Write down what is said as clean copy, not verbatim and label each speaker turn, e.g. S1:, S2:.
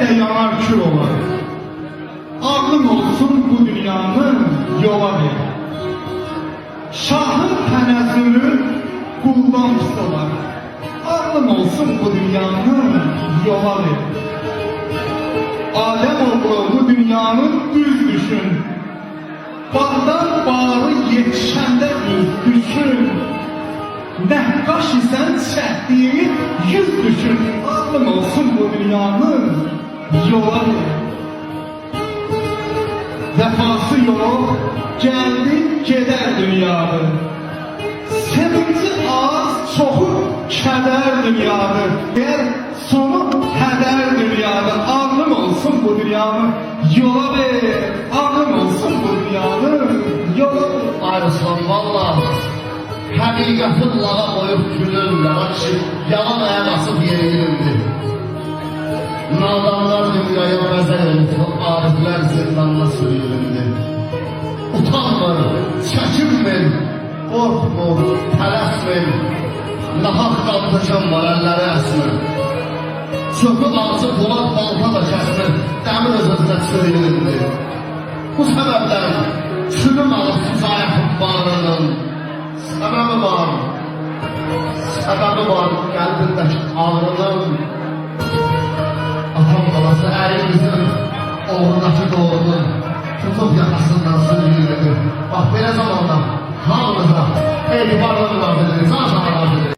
S1: de yanar kül olar. Ağlın olsun bu dünyanın yola ver. Şahın tənəzzülü quldan pis olar. Ağlın olsun bu dünyanın yola ver. Adem oğlu bu dünyanın düz düşün. Bağdan bağı yetişəndə düz düşün. Nəqqaş isen çəkdiyini yüz düşün. Ağlın olsun bu dünyanın yola ver. Vefası yok, geldi gider dünyadır. Sevinci az, çoxu kədər dünyadır. Eğer sonu kədər dünyadır. Ağlın olsun bu dünyanın yola ver. Ağlın olsun bu dünyanın yola ver.
S2: Ay Ruslan, valla həqiqətin lağa qoyub gülürlər, ki, yalan aya basıb yerilir. Nadanlar dünyaya məzəl olub, ariflər zindanına sürüyülür. Utanmır, çəkinmir, qorxmur, tələsmir. Nahaq qantıcan var, əlləri əsmir. Çöpü ağzı polad balta da kəsmir, dəmir öz-özünə çürüyülür. Bu səbəbdən külüm alıb Füzaya futbarının səbəbi var. Səbəbi var qəlbindəki ağrının. Atam balası ərimizin oğlundakı doğrunun tutub yaxasından sürüyülür. Bax, belə zamanda hamımıza etibarlı mürafiq edirik.